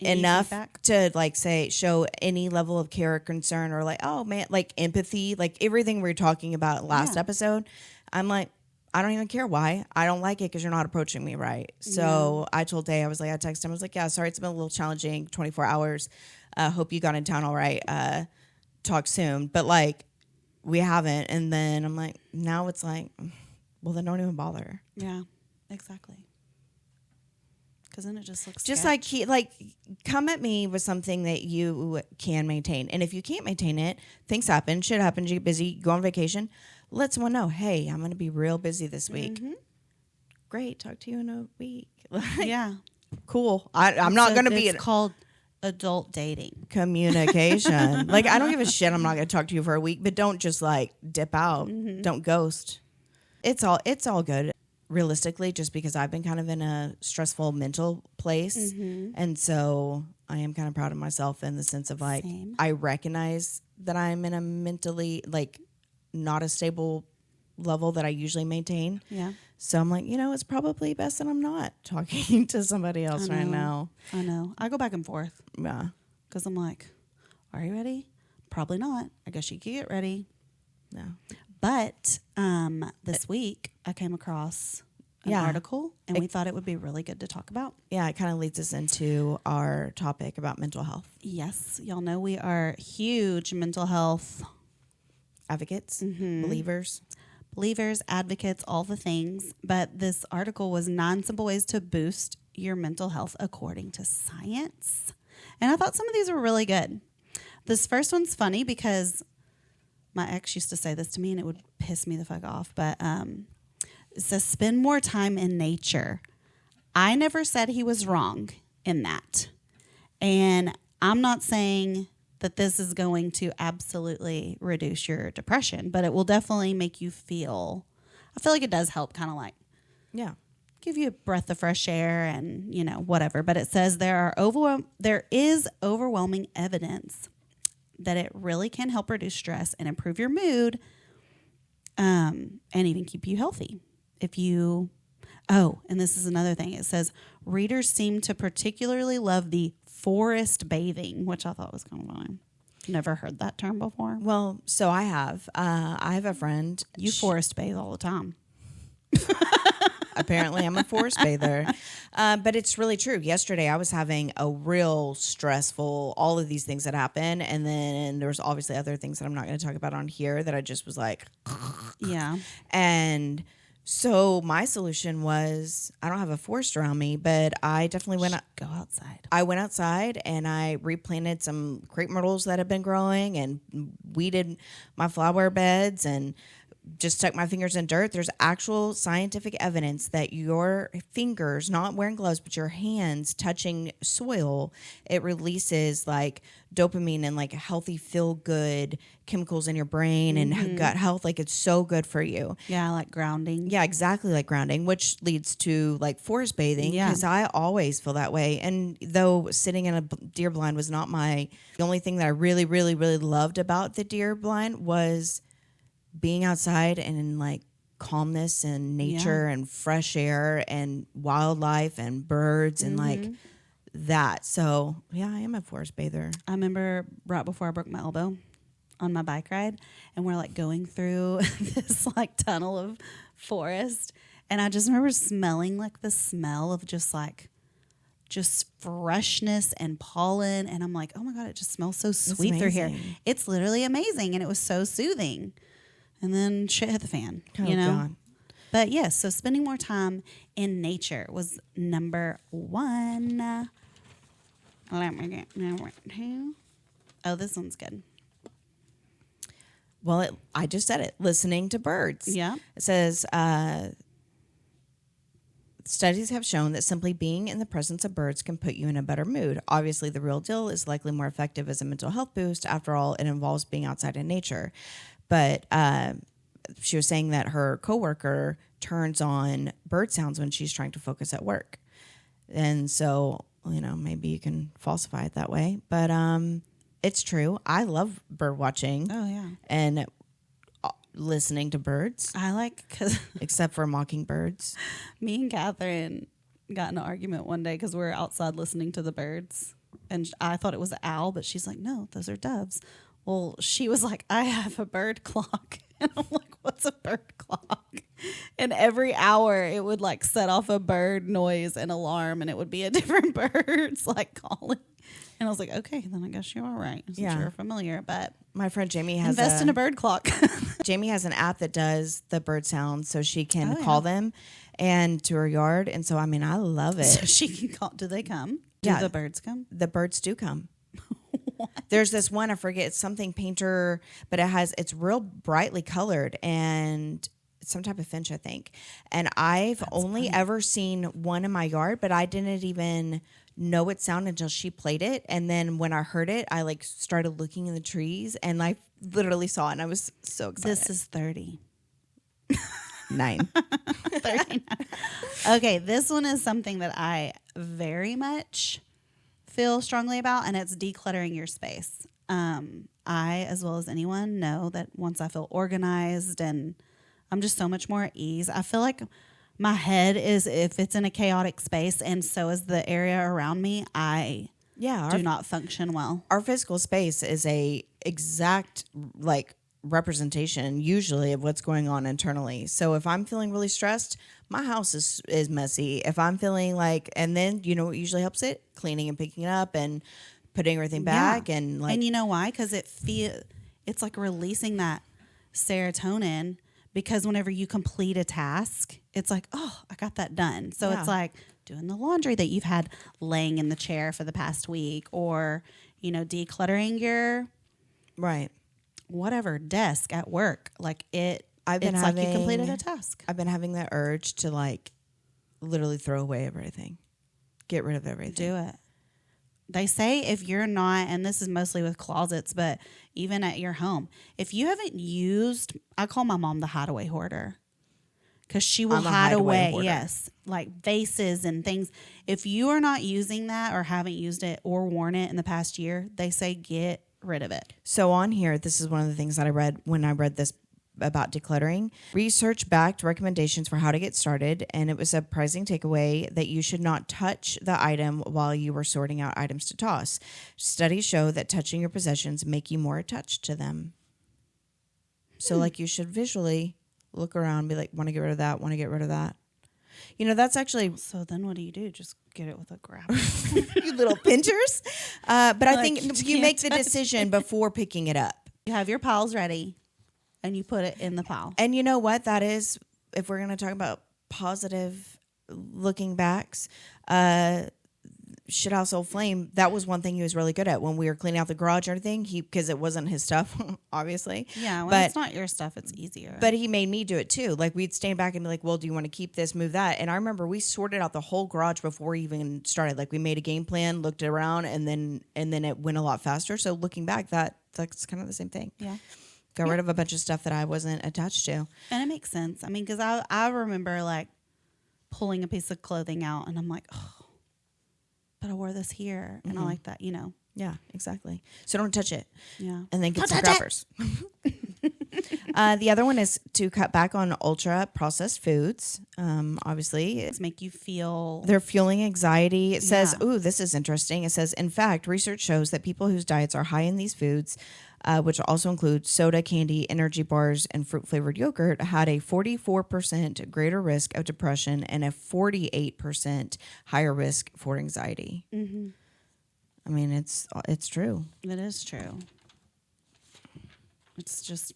enough feedback to like show any level of care or concern or like, oh man, like empathy, like everything we were talking about last episode. I'm like, I don't even care why. I don't like it because you're not approaching me right. So I told Day, I texted him, I was like, yeah, sorry, it's been a little challenging 24 hours. Hope you got in town all right. Talk soon. But like, we haven't. And then I'm like, now it's like, well, then don't even bother. Yeah, exactly. Because then it just looks just sketch. like come at me with something that you can maintain. And if you can't maintain it, things happen, shit happens, you get busy, go on vacation. Let someone know, hey, I'm going to be real busy this week. Mm-hmm. Great. Talk to you in a week. Yeah. Cool. I'm not going to be... It's called adult dating. Communication. Like, I don't give a shit. I'm not going to talk to you for a week, but don't just like dip out. Mm-hmm. Don't ghost. It's all good. Realistically, just because I've been kind of in a stressful mental place. Mm-hmm. And so I am kind of proud of myself in the sense of like, Same. I recognize that I'm in a mentally like not a stable level that I usually maintain. Yeah. So I'm like, it's probably best that I'm not talking to somebody else right now. I know. I go back and forth. Yeah. Because I'm like, are you ready? Probably not. I guess you can get ready. No. But this week I came across an article and we thought it would be really good to talk about. Yeah, it kind of leads us into our topic about mental health. Yes. Y'all know we are huge mental health advocates, mm-hmm. believers, advocates, all the things. But this article was 9 simple ways to boost your mental health according to science. And I thought some of these were really good. This first one's funny because my ex used to say this to me and it would piss me the fuck off. But it says, spend more time in nature. I never said he was wrong in that. And I'm not saying that this is going to absolutely reduce your depression, but it will definitely make you feel, I feel like it does help kind of like, give you a breath of fresh air and, you know, whatever. But it says there is overwhelming evidence that it really can help reduce stress and improve your mood, and even keep you healthy. And this is another thing. It says readers seem to particularly love the forest bathing, which I thought was kind of funny. Never heard that term before. Well, so I have a friend. You forest bathe all the time. Apparently, I'm a forest bather. But it's really true. Yesterday, I was having a real stressful, all of these things that happen. And then there was obviously other things that I'm not going to talk about on here that I just was like, yeah. And so my solution was, I don't have a forest around me, but I definitely go outside. I went outside and I replanted some crepe myrtles that have been growing and weeded my flower beds and just stuck my fingers in dirt. There's actual scientific evidence that your fingers, not wearing gloves, but your hands touching soil, it releases like dopamine and like healthy feel good chemicals in your brain and gut health. Like it's so good for you. Yeah, like grounding. Yeah, exactly like grounding, which leads to like forest bathing because I always feel that way. And though sitting in a deer blind was not the only thing that I really, really, really loved about the deer blind was being outside and in like calmness and nature and fresh air and wildlife and birds and like that. So yeah, I am a forest bather. I remember right before I broke my elbow on my bike ride and we're like going through this like tunnel of forest. And I just remember smelling like the smell of just freshness and pollen. And I'm like, oh my God, it just smells so sweet through here. It's literally amazing. And it was so soothing. And then shit hit the fan, you know? God. But yes, so spending more time in nature was number one. Let me get number two. Oh, this one's good. Well, I just said it. Listening to birds. Yeah. It says, studies have shown that simply being in the presence of birds can put you in a better mood. Obviously, the real deal is likely more effective as a mental health boost. After all, it involves being outside in nature. But she was saying that her coworker turns on bird sounds when she's trying to focus at work. And so, you know, maybe you can falsify it that way. But it's true. I love bird watching. Oh, yeah. And listening to birds. I like, because except for mockingbirds. Me and Catherine got in an argument one day because we were outside listening to the birds. And I thought it was an owl, but she's like, no, those are doves. Well, she was like, I have a bird clock. And I'm like, what's a bird clock? And every hour it would like set off a bird noise and alarm and it would be a different bird's like calling. And I was like, okay, then I guess you are right. Since you're familiar. But my friend Jamie has invest in a bird clock. Jamie has an app that does the bird sounds so she can call them and to her yard. And so, I mean, I love it. So she can call. Do they come? Do the birds come? The birds do come. There's this one, I forget, it's something painter, but it's real brightly colored and it's some type of finch, I think. And I've only ever seen one in my yard, but I didn't even know it sound until she played it. And then when I heard it, I like started looking in the trees and I literally saw it and I was so excited. This is 30. 9. 39. Okay, this one is something that I very much feel strongly about, and it's decluttering your space. I, as well as anyone, know that once I feel organized and I'm just so much more at ease, I feel like my head is, if it's in a chaotic space and so is the area around me, I do not function well. Our physical space is a exact like representation usually of what's going on internally. So if I'm feeling really stressed, my house is messy. If I'm feeling like, and then you know what usually helps it? Cleaning and picking it up and putting everything back and like. And you know why? Because it's like releasing that serotonin, because whenever you complete a task, it's like, oh, I got that done. So it's like doing the laundry that you've had laying in the chair for the past week, or, you know, decluttering your whatever desk at work. Like it's like you completed a task. I've been having that urge to like literally throw away everything, get rid of everything. Do it. They say if you're not, and this is mostly with closets, but even at your home, if you haven't used, I call my mom the hideaway hoarder. Because she will hide away, yes, like vases and things. If you are not using that or haven't used it or worn it in the past year, they say get rid of it. So on here, this is one of the things that I read when I read this about decluttering. Research-backed recommendations for how to get started, and it was a surprising takeaway that you should not touch the item while you are sorting out items to toss. Studies show that touching your possessions make you more attached to them. So like you should visually look around and be like, want to get rid of that, want to get rid of that. You know, that's actually... So then what do you do? Just get it with a grabber? You little pinchers. But I think you make the decision before picking it up. You have your piles ready and you put it in the pile. And you know what? That is, if we're going to talk about positive looking backs, Shithouse Old Flame, that was one thing he was really good at when we were cleaning out the garage and everything. Because it wasn't his stuff, obviously. Yeah, when it's not your stuff, it's easier. But he made me do it too. Like we'd stand back and be like, "Well, do you want to keep this, move that?" And I remember we sorted out the whole garage before we even started. Like we made a game plan, looked around, and then it went a lot faster. So looking back, that's kind of the same thing. Yeah, got rid of a bunch of stuff that I wasn't attached to, and it makes sense. I mean, because I remember like pulling a piece of clothing out, and I'm like, oh. But I wore this here, and I like that, you know. Yeah, exactly. So don't touch it. Yeah. And then get some grabbers. The other one is to cut back on ultra processed foods. Obviously, it's make you feel they're fueling anxiety. It says, "Ooh, this is interesting." It says, in fact, research shows that people whose diets are high in these foods, which also include soda, candy, energy bars, and fruit-flavored yogurt, had a 44% greater risk of depression and a 48% higher risk for anxiety. Mm-hmm. I mean, it's true. It is true. It's just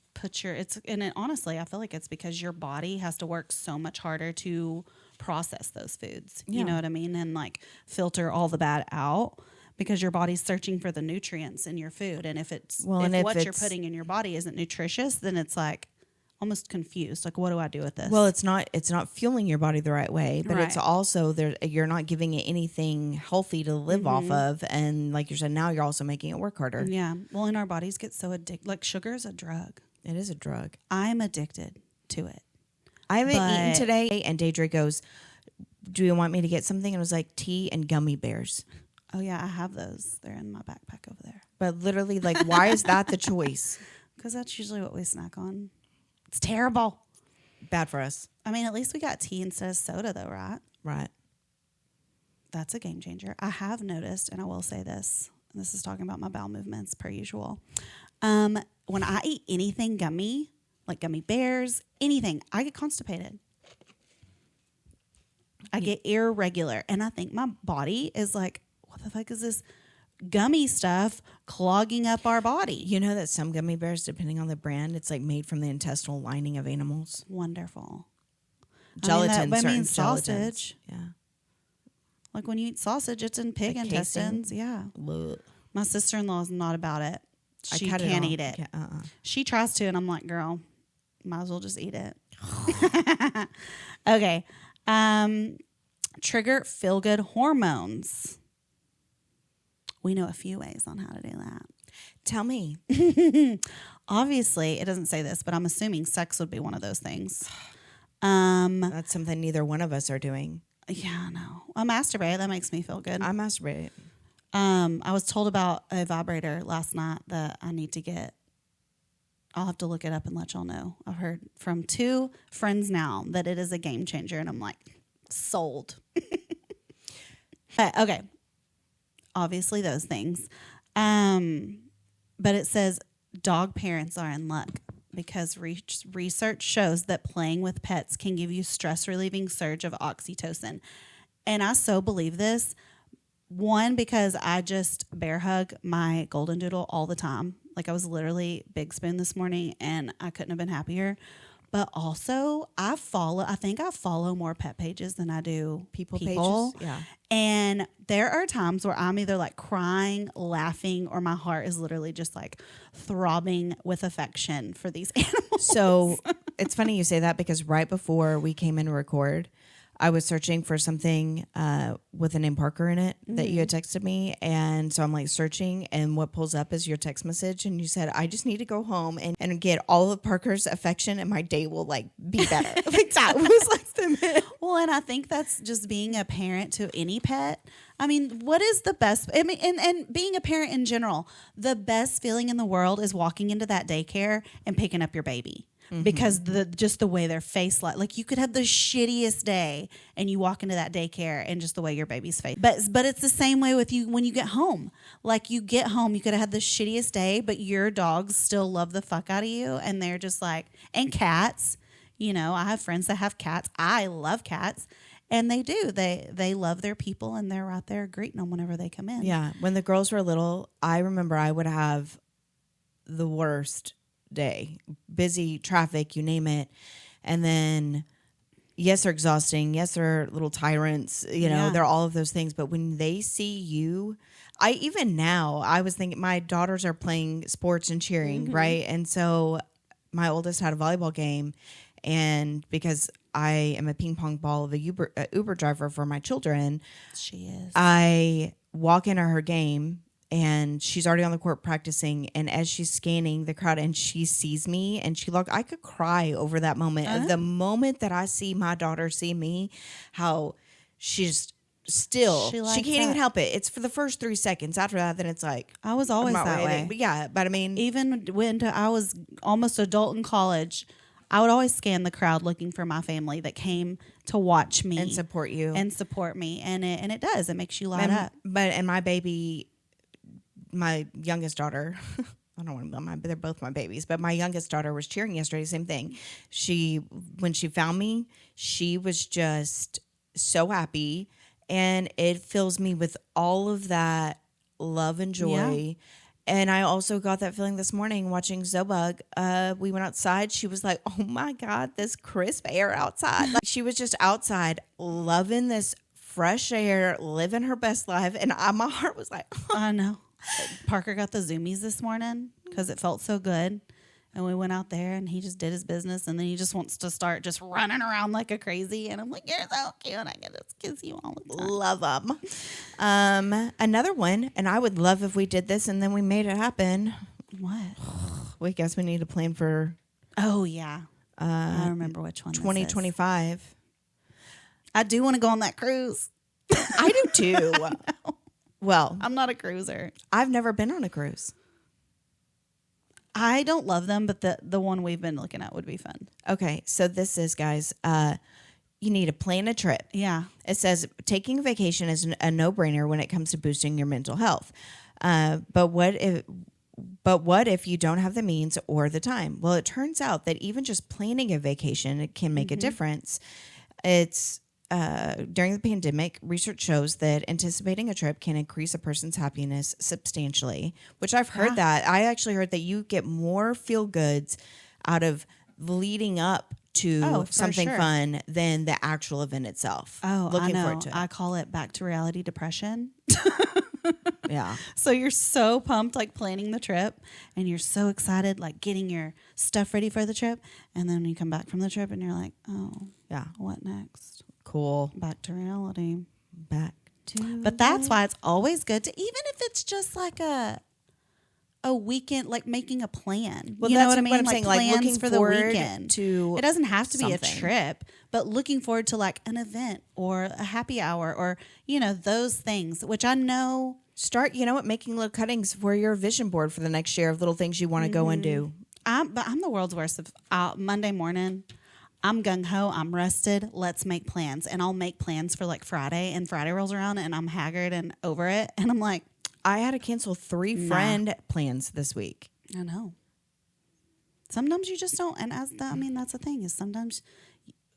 honestly, I feel like it's because your body has to work so much harder to process those foods. Yeah. You know what I mean? And like filter all the bad out. Because your body's searching for the nutrients in your food. And if what you're putting in your body isn't nutritious, then it's like almost confused. Like, what do I do with this? Well, it's not fueling your body the right way, but it's also you're not giving it anything healthy to live off of. And like you said, now you're also making it work harder. Yeah. Well, and our bodies get so addicted. Like sugar is a drug. It is a drug. I'm addicted to it. I haven't eaten today. And Daidrie goes, "Do you want me to get something?" And I was like, tea and gummy bears. Oh, yeah, I have those. They're in my backpack over there. But literally, like, why is that the choice? Because that's usually what we snack on. It's terrible. Bad for us. I mean, at least we got tea instead of soda, though, right? Right. That's a game changer. I have noticed, and I will say this. This is talking about my bowel movements, per usual. When I eat anything gummy, like gummy bears, anything, I get constipated. I get irregular. And I think my body is like, what the fuck is this gummy stuff clogging up our body? You know that some gummy bears, depending on the brand, it's like made from the intestinal lining of animals. Wonderful. Gelatin, that means gelatins. Sausage. Yeah. Like when you eat sausage, it's in pig intestines. Casing. Yeah. Blech. My sister-in-law is not about it. She can't eat it. She tries to, and I'm like, girl, might as well just eat it. Okay. Trigger feel-good hormones. We know a few ways on how to do that. Tell me. Obviously, it doesn't say this, but I'm assuming sex would be one of those things. That's something neither one of us are doing. Yeah, I know. I masturbate. That makes me feel good. I masturbate. I was told about a vibrator last night that I need to get. I'll have to look it up and let y'all know. I've heard from 2 friends now that it is a game changer, and I'm like, sold. But, okay. Obviously those things. But it says dog parents are in luck because research shows that playing with pets can give you stress-relieving surge of oxytocin. And I so believe this. One, because I just bear hug my golden doodle all the time. Like I was literally Big Spoon this morning and I couldn't have been happier. But also, I think I follow more pet pages than I do People. people. Pages. Yeah. And there are times where I'm either like crying, laughing, or my heart is literally just like throbbing with affection for these animals. So it's funny you say that, because right before we came in to record, I was searching for something with the name Parker in it that you had texted me. And so I'm like searching, and what pulls up is your text message. And you said, I just need to go home and get all of Parker's affection, and my day will like be better. Like that was like the Well, and I think that's just being a parent to any pet. I mean, what is the best? I mean, and being a parent in general, the best feeling in the world is walking into that daycare and picking up your baby. Because just the way their face like you could have the shittiest day and you walk into that daycare and just the way your baby's face. But it's the same way with you when you get home. Like you get home, you could have had the shittiest day, but your dogs still love the fuck out of you, and they're just like, and cats. You know, I have friends that have cats. I love cats. And they do. They love their people, and they're right there greeting them whenever they come in. Yeah. When the girls were little, I remember I would have the worst day, busy, traffic, you name it. And then, yes, they're exhausting. Yes, they're little tyrants. You know, they're all of those things. But when they see you, even now, I was thinking, my daughters are playing sports and cheering, right? And so my oldest had a volleyball game. And because I am a ping pong ball of a Uber driver for my children, She is. I walk into her game, and she's already on the court practicing. And as she's scanning the crowd and she sees me, and I could cry over that moment. Of the moment that I see my daughter see me, how she's still, she can't even help it. It's for the first 3 seconds. After that, then it's like, I was always that way. But yeah, but I mean, even when I was almost adult in college, I would always scan the crowd looking for my family that came to watch me and support you and it does. It makes you light up. And my baby, my youngest daughter, I don't want to, they're both my babies, but my youngest daughter was cheering yesterday. Same thing. When she found me, she was just so happy, and it fills me with all of that love and joy. Yeah. And I also got that feeling this morning watching Zobug. We went outside. She was like, oh my God, this crisp air outside. Like, she was just outside loving this fresh air, living her best life. And my heart was like, oh. I know. Parker got the zoomies this morning because it felt so good. And we went out there, and he just did his business, and then he just wants to start just running around like a crazy. And I'm like, you're so cute. I can just kiss you all the time. Love them. Another one, and I would love if we did this and then we made it happen. What? We guess we need a plan for. Oh yeah, I remember which one. 2025. I do want to go on that cruise. I do too. Well, I'm not a cruiser. I've never been on a cruise. I don't love them, but the one we've been looking at would be fun. Okay, so this is, guys, you need to plan a trip. Yeah. It says taking a vacation is a no-brainer when it comes to boosting your mental health. But what if you don't have the means or the time? Well, it turns out that even just planning a vacation can make a difference. It's during the pandemic, research shows that anticipating a trip can increase a person's happiness substantially, which I've heard that. I actually heard that you get more feel goods out of leading up to something fun than the actual event itself. Oh, I know. I call it back to reality depression. Yeah. So you're so pumped, like planning the trip, and you're so excited, like getting your stuff ready for the trip. And then you come back from the trip and you're like, oh, yeah, what next? Cool. Back to reality. But that's why it's always good to, even if it's just like a weekend, like making a plan. Well, you know what I mean? What I'm saying, like looking for forward the weekend. It doesn't have to something. be a trip, but looking forward to like an event or a happy hour or, those things, which I know. Start, making little cuttings for your vision board for the next year of little things you want to go and do. But I'm the world's worst. Monday morning, I'm gung-ho, I'm rested, let's make plans. And I'll make plans for like Friday, and Friday rolls around and I'm haggard and over it. And I'm like, I had to cancel 3 friend plans this week. I know. Sometimes you just don't. And that's the thing is sometimes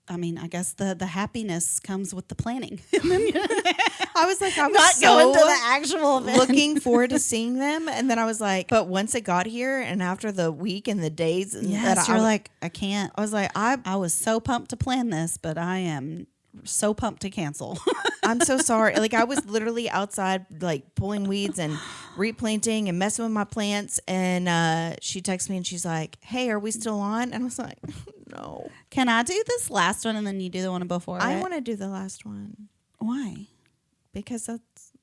I mean, I guess the happiness comes with the planning. I was like, I was Not so going to the actual event. looking forward to seeing them. And then I was like, but once it got here and after the week and the days, Yes, you're like, I can't. I was like, I was so pumped to plan this, but I am so pumped to cancel. I'm so sorry. Like I was literally outside, like pulling weeds and replanting and messing with my plants. And she texted me and she's like, "Hey, are we still on?" And I was like, "No." Can I do this last one and then you do the one before? I want to do the last one Why? because that's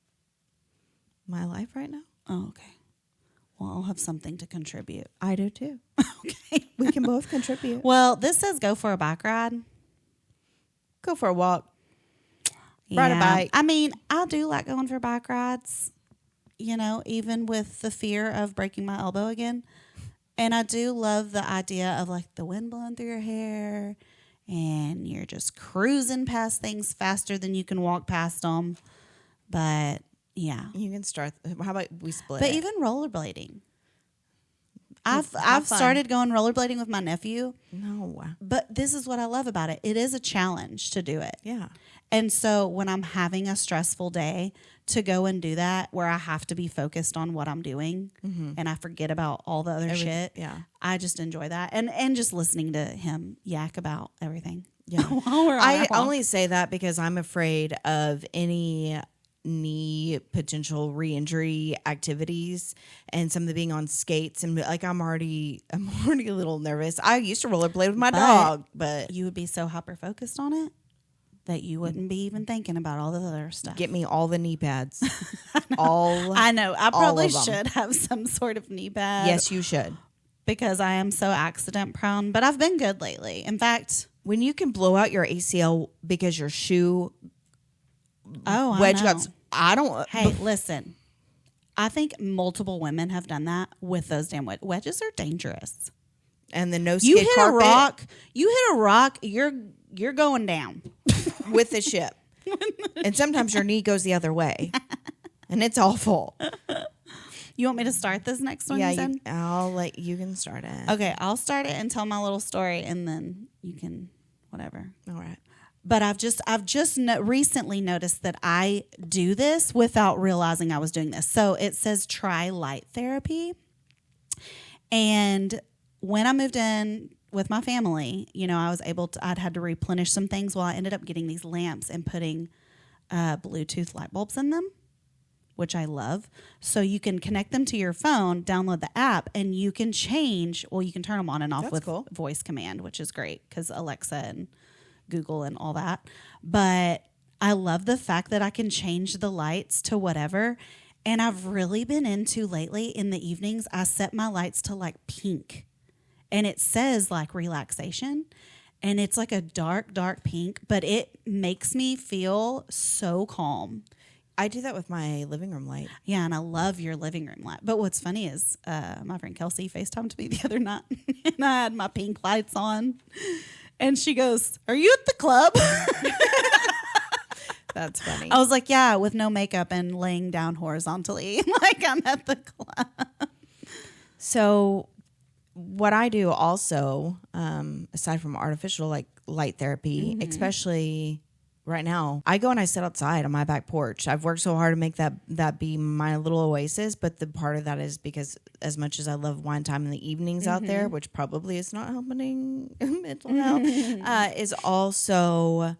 my life right now. Oh, okay. Well, I'll have something to contribute. I do too. Okay. We can both contribute. Well, this says go for a bike ride. Go for a walk. Ride a bike. I mean, I do like going for bike rides, you know, even with the fear of breaking my elbow again. And I do love the idea of like the wind blowing through your hair and you're just cruising past things faster than you can walk past them. But yeah. You can start. How about we split? But it? even rollerblading. I've started going rollerblading with my nephew. No. But this is what I love about it. It is a challenge to do it. Yeah. And so when I'm having a stressful day, to go and do that where I have to be focused on what I'm doing and I forget about all the other shit. Yeah. I just enjoy that. And just listening to him yak about everything. Yeah. I only say that because I'm afraid of any knee potential re-injury activities and some of the being on skates and like I'm already a little nervous. I used to rollerblade with my dog, but you would be so hyper focused on it that you wouldn't be even thinking about all the other stuff. Get me all the knee pads. I know. I probably should have some sort of knee pad. Yes, you should. Because I am so accident prone, but I've been good lately. In fact, when you can blow out your ACL because your shoe wedge got. I don't. Hey, listen. I think multiple women have done that with those damn wedges. Are dangerous. And the no skid you hit carpet. a rock. You hit a rock. You're going down with the ship. And sometimes your knee goes the other way, and it's awful. You want me to start this next one? Yeah, I'll let you can start it. Okay, I'll start it and tell my little story, and then you can whatever. All right. But I've just recently noticed that I do this without realizing I was doing this. So it says try light therapy. And when I moved in with my family, you know, I'd had to replenish some things. Well, I ended up getting these lamps and putting Bluetooth light bulbs in them, which I love. So you can connect them to your phone, download the app, and you can you can turn them on and off with voice command, which is great because Alexa and Google and all that. But I love the fact that I can change the lights to whatever. And I've really been into lately in the evenings, I set my lights to like pink. And it says like relaxation. And it's like a dark, dark pink, but it makes me feel so calm. I do that with my living room light. Yeah, and I love your living room light. But what's funny is my friend Kelsey FaceTimed me the other night, and I had my pink lights on. And she goes, "Are you at the club?" That's funny. I was like, "Yeah, with no makeup and laying down horizontally, like I'm at the club." So what I do also, aside from artificial like light therapy, especially right now, I go and I sit outside on my back porch. I've worked so hard to make that be my little oasis, but the part of that is because as much as I love wine time in the evenings out there, which probably is not helping mental health, is also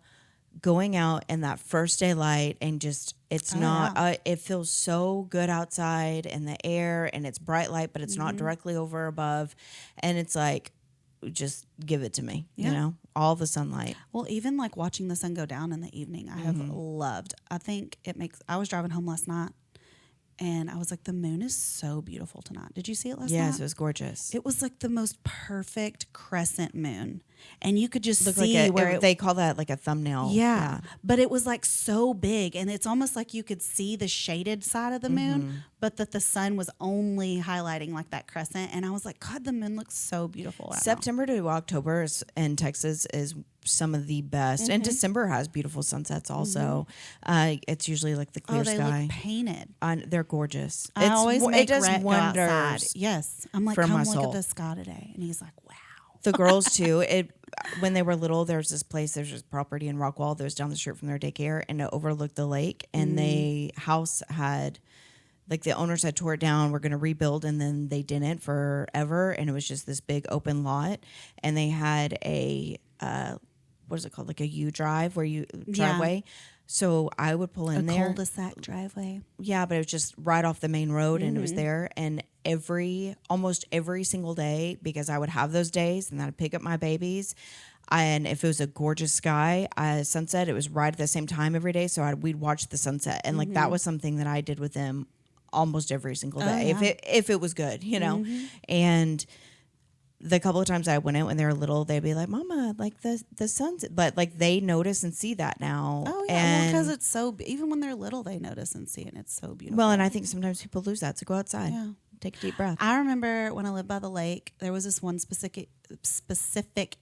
going out in that first day light and just it feels so good outside in the air and it's bright light, but it's not directly over above, and it's like, just give it to me, you know, all the sunlight. Well, even like watching the sun go down in the evening, I have loved. I think I was driving home last night and I was like, the moon is so beautiful tonight. Did you see it last night? Yes, it was gorgeous. It was like the most perfect crescent moon. And you could just Look see where they call that like a thumbnail. Yeah. But it was like so big. And it's almost like you could see the shaded side of the moon, but that the sun was only highlighting like that crescent. And I was like, God, the moon looks so beautiful right September to October in Texas is some of the best. And December has beautiful sunsets also. It's usually like the clear they sky. look painted. They're gorgeous. I always make it does Rhett go wonders. outside. Yes. I'm like, for come my look soul. at the sky today. And he's like, wow. The girls too. When they were little, there's this property in Rockwall that was down the street from their daycare, and it overlooked the lake. And the house had, like, the owners had tore it down. We're going to rebuild, and then they didn't forever, and it was just this big open lot. And they had a what is it called? Like a U drive driveway. So I would pull in there. A cul-de-sac driveway. Yeah, but it was just right off the main road, and it was there. And almost every single day, because I would have those days, and I'd pick up my babies. And if it was a gorgeous sky, sunset, it was right at the same time every day. So we'd watch the sunset, and like that was something that I did with them almost every single day, if it was good, you know. And the couple of times I went out when they were little, they'd be like, "Mama, like the sun's," but like they notice and see that now. Oh yeah, because it's so. Even when they're little, they notice and see it. And it's so beautiful. Well, and I think sometimes people lose that. So go outside, take a deep breath. I remember when I lived by the lake, there was this one specific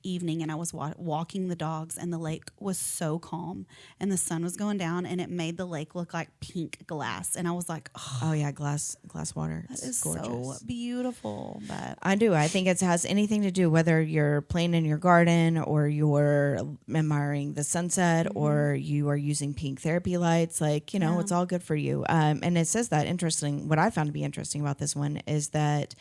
evening, and I was walking the dogs, and the lake was so calm, and the sun was going down, and it made the lake look like pink glass, and I was like, oh yeah, glass water. That is gorgeous. So beautiful. But I do. I think it has anything to do whether you're playing in your garden or you're admiring the sunset or you are using pink therapy lights. Like, you know, it's all good for you. And it says that what I found to be interesting about this one is that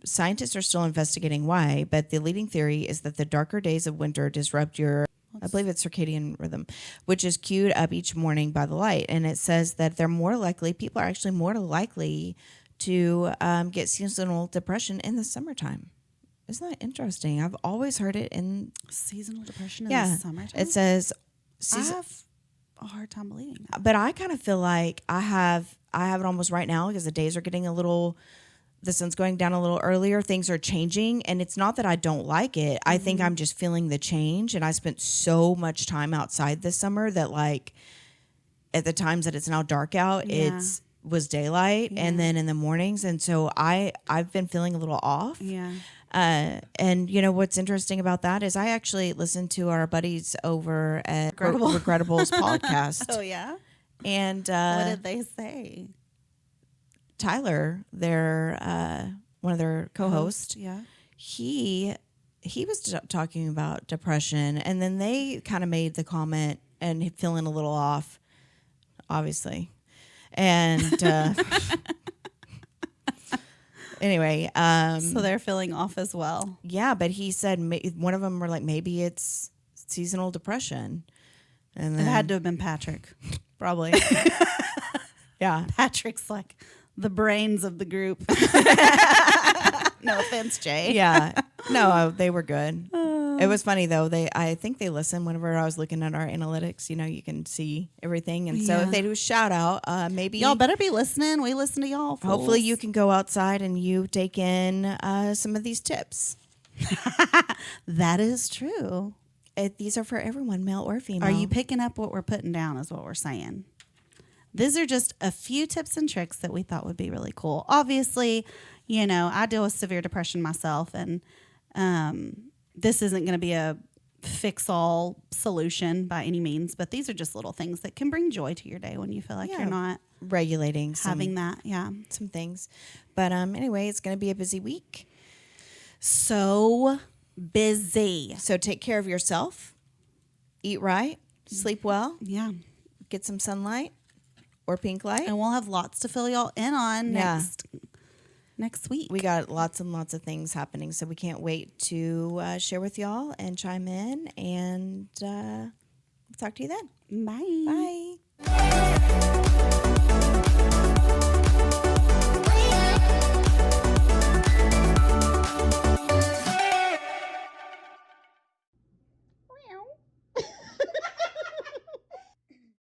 scientists are still investigating why, but the leading theory is that the darker days of winter disrupt your, I believe it's circadian rhythm, which is cued up each morning by the light. And it says that people are actually more likely to get seasonal depression in the summertime. Isn't that interesting? I've always heard it in seasonal depression in the summertime. It says I have a hard time believing that. But I kind of feel like I have it almost right now because the days are getting the sun's going down a little earlier. Things are changing, and it's not that I don't like it. I think I'm just feeling the change, and I spent so much time outside this summer that, like, at the times that it's now dark out, it was daylight, and then in the mornings, and so I've been feeling a little off. Yeah. And you know what's interesting about that is I actually listened to our buddies over at Regrettable's podcast. Oh yeah. And what did they say? Tyler, their one of their co-hosts, he was talking about depression, and then they kind of made the comment and feeling a little off, obviously, and anyway, so they're feeling off as well. Yeah, but he said one of them were like, maybe it's seasonal depression, and then, it had to have been Patrick, probably. Yeah, Patrick's like the brains of the group. No offense, Jay. Yeah. No, they were good. It was funny though. I think they listened whenever I was looking at our analytics. You know, you can see everything. And so if they do a shout out, maybe y'all better be listening. We listen to y'all. Fools. Hopefully you can go outside and you take in some of these tips. That is true. These are for everyone, male or female. Are you picking up what we're putting down is what we're saying. These are just a few tips and tricks that we thought would be really cool. Obviously, you know, I deal with severe depression myself, and this isn't going to be a fix-all solution by any means, but these are just little things that can bring joy to your day when you feel like you're not regulating having some things. But anyway, it's going to be a busy week. So busy. So take care of yourself. Eat right. Sleep well. Yeah. Get some sunlight. Or pink light. And we'll have lots to fill y'all in on next week. We got lots and lots of things happening, so we can't wait to share with y'all and chime in. And we'll talk to you then. Bye. Bye.